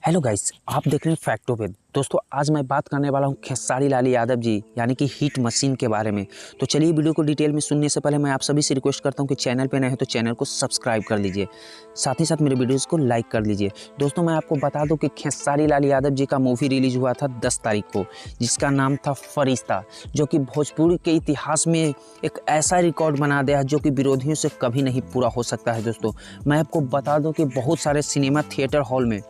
Hello guys, आप देख रहे हैं फैक्टो पे। दोस्तों, आज मैं बात करने वाला हूं खेसारी लाल यादव जी यानी कि हिट मशीन के बारे में। तो चलिए, वीडियो को डिटेल में सुनने से पहले मैं आप सभी से रिक्वेस्ट करता हूं कि चैनल पे नए हैं तो चैनल को सब्सक्राइब कर लीजिए, साथ ही साथ मेरे वीडियोज़ को लाइक कर लीजिए। दोस्तों, मैं आपको बता दूँ कि खेसारी लाल यादव जी का मूवी रिलीज हुआ था 10 तारीख को, जिसका नाम था फरिश्ता, जो कि भोजपुरी के इतिहास में एक ऐसा रिकॉर्ड बना दिया है जो कि विरोधियों से कभी नहीं पूरा हो सकता है। दोस्तों, मैं आपको बता दूँ कि बहुत सारे सिनेमा थिएटर हॉल में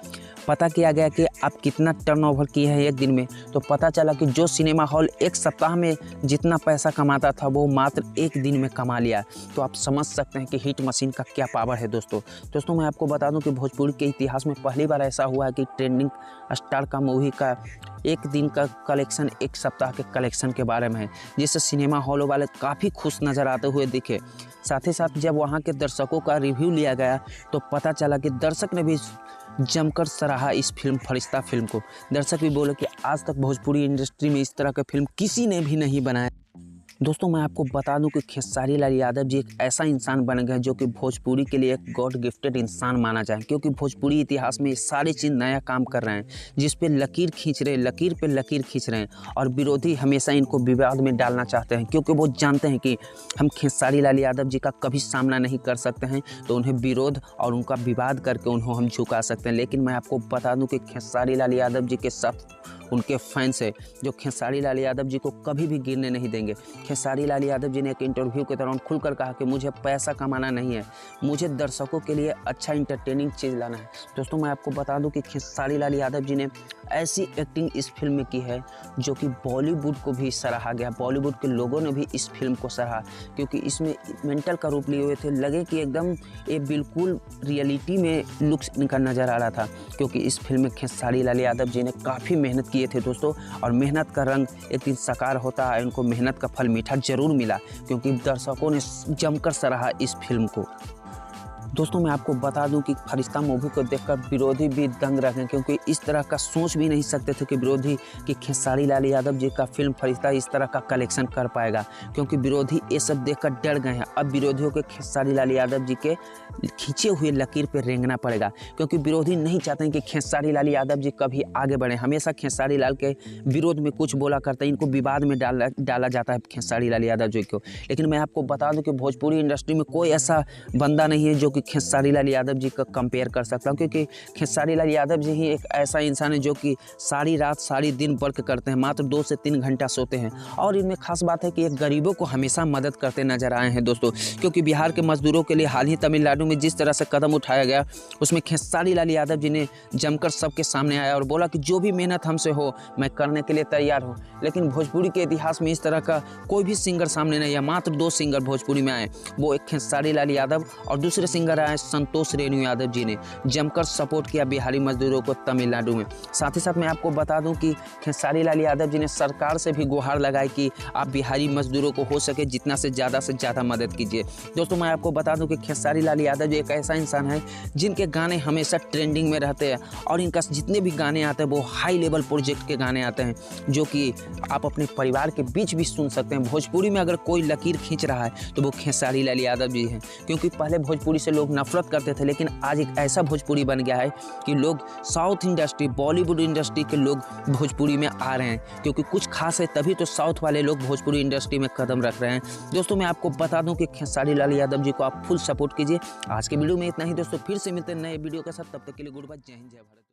पता किया गया कि आप कितना टर्नओवर किए हैं एक दिन में, तो पता चला कि जो सिनेमा हॉल एक सप्ताह में जितना पैसा कमाता था वो मात्र एक दिन में कमा लिया। तो आप समझ सकते हैं कि हिट मशीन का क्या पावर है। दोस्तों मैं आपको बता दूं कि भोजपुरी के इतिहास में पहली बार ऐसा हुआ है कि ट्रेंडिंग स्टार का मूवी का एक दिन का कलेक्शन एक सप्ताह के कलेक्शन के बारे में है, जिससे सिनेमा हॉलों वाले काफ़ी खुश नज़र आते हुए दिखे। साथ ही साथ जब वहाँ के दर्शकों का रिव्यू लिया गया तो पता चला कि दर्शक ने भी जमकर सराहा इस फिल्म फरिश्ता फिल्म को। दर्शक भी बोले कि आज तक भोजपुरी इंडस्ट्री में इस तरह का फिल्म किसी ने भी नहीं बनाया। दोस्तों, मैं आपको बता दूं कि खेसारी लाल यादव जी एक ऐसा इंसान बन गए जो कि भोजपुरी के लिए एक गॉड गिफ्टेड इंसान माना जाए, क्योंकि भोजपुरी इतिहास में सारी चीज़ नया काम कर रहे हैं, जिस पे लकीर खींच रहे हैं, लकीर पे लकीर खींच रहे हैं, और विरोधी हमेशा इनको विवाद में डालना चाहते हैं, क्योंकि वो जानते हैं कि हम खेसारी लाल यादव जी का कभी सामना नहीं कर सकते हैं, तो उन्हें विरोध और उनका विवाद करके उन्हें हम झुका सकते हैं। लेकिन मैं आपको बता दूँ कि खेसारी लाल यादव जी के साथ उनके फैंस है जो खेसारी लाल यादव जी को कभी भी गिरने नहीं देंगे। खेसारी लाल यादव जी ने एक इंटरव्यू के दौरान खुलकर कहा कि मुझे पैसा कमाना नहीं है, मुझे दर्शकों के लिए अच्छा इंटरटेनिंग चीज़ लाना है। दोस्तों, मैं आपको बता दूं कि खेसारी लाल यादव जी ने ऐसी एक्टिंग इस फिल्म में की है जो कि बॉलीवुड को भी सराहा गया। बॉलीवुड के लोगों ने भी इस फिल्म को सराहा, क्योंकि इसमें मेंटल का रूप लिए हुए थे, लगे कि एकदम ये बिल्कुल रियलिटी में लुक्स इनका नज़र आ रहा था, क्योंकि इस फिल्म में खेसारी लाल यादव जी ने काफ़ी मेहनत किए थे दोस्तों, और मेहनत का रंग एक दिन साकार होता है। उनको मेहनत का फल मीठा जरूर मिला, क्योंकि दर्शकों ने जमकर सराहा इस फिल्म को। दोस्तों, मैं आपको बता दूं कि फरिश्ता मूवी को देखकर विरोधी भी दंग रह गए, क्योंकि इस तरह का सोच भी नहीं सकते थे कि विरोधी कि खेसारी लाल यादव जी का फिल्म फरिश्ता इस तरह का कलेक्शन कर पाएगा, क्योंकि विरोधी ये सब देखकर डर गए हैं। अब विरोधियों के खेसारी लाल यादव जी के खींचे हुए लकीर पर रेंगना पड़ेगा, क्योंकि विरोधी नहीं चाहते हैं कि खेसारी लाल यादव जी कभी आगे बढ़े। हमेशा खेसारी लाल के विरोध में कुछ बोला करते हैं, इनको विवाद में डाला जाता है खेसारी लाल यादव जी को। लेकिन मैं आपको बता दूँ कि भोजपुरी इंडस्ट्री में कोई ऐसा बंदा नहीं है जो कि खेसारी लाल यादव जी का कंपेयर कर सकता हूँ, क्योंकि खेसारी लाल यादव जी ही एक ऐसा इंसान है जो कि सारी रात सारी दिन वर्क करते हैं, मात्र 2 से 3 घंटा सोते हैं, और इनमें खास बात है कि एक गरीबों को हमेशा मदद करते नजर आए हैं दोस्तों। क्योंकि बिहार के मजदूरों के लिए हाल ही तमिलनाडु में जिस तरह से कदम उठाया गया, उसमें खेसारी लाल यादव जी ने जमकर सबके सामने आया और बोला कि जो भी मेहनत हमसे हो मैं करने के लिए तैयार हूँ। लेकिन भोजपुरी के इतिहास में इस तरह का कोई भी सिंगर सामने नहीं है। मात्र 2 सिंगर भोजपुरी में आए, वो एक खेसारी लाल यादव और दूसरे सिंगर आए संतोष रेणु यादव जी ने जमकर सपोर्ट किया बिहारी मजदूरों को तमिलनाडु में। साथ ही साथ मैं आपको बता दूं कि खेसारी लाल यादव जी ने सरकार से भी गुहार लगाई कि आप बिहारी मजदूरों को हो सके जितना से ज़्यादा मदद कीजिए। दोस्तों, मैं आपको बता दूं कि खेसारी लाल यादव जी एक ऐसा इंसान है जिनके गाने हमेशा ट्रेंडिंग में रहते हैं, और इनका जितने भी गाने आते हैं वो हाई लेवल प्रोजेक्ट के गाने आते हैं, जो कि आप अपने परिवार के बीच भी सुन सकते हैं। भोजपुरी में अगर कोई लकीर खींच रहा है तो वो खेसारी लाल यादव जी हैं, क्योंकि पहले भोजपुरी से लोग नफरत करते थे, लेकिन आज एक ऐसा भोजपुरी बन गया है कि लोग साउथ इंडस्ट्री, बॉलीवुड इंडस्ट्री के लोग भोजपुरी में आ रहे हैं, क्योंकि कुछ खास है तभी तो साउथ वाले लोग भोजपुरी इंडस्ट्री में कदम रख रहे हैं। दोस्तों, मैं आपको बता दूं कि खेसारी लाल यादव जी को आप फुल सपोर्ट कीजिए। आज के वीडियो में इतना ही दोस्तों, फिर से मिलते हैं नए वीडियो के साथ। तब तक के लिए गुड बाय, जय हिंद, जय भारत।